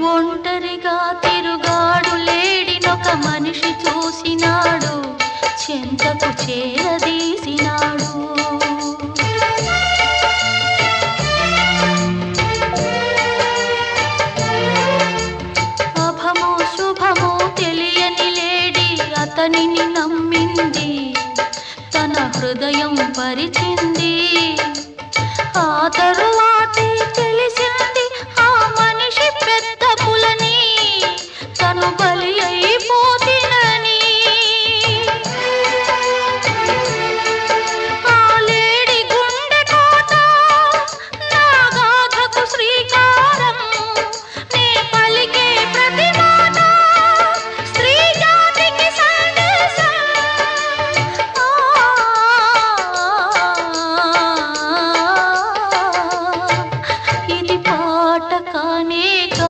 ఒంటరిగా తిరుగాడు లేడినొక మనిషి చూసినాడు, చెంతకు చేరదీసినాడు. అభమో శుభమో తెలియని లేడి అతనిని నమ్మింది, తన హృదయం పరిచింది.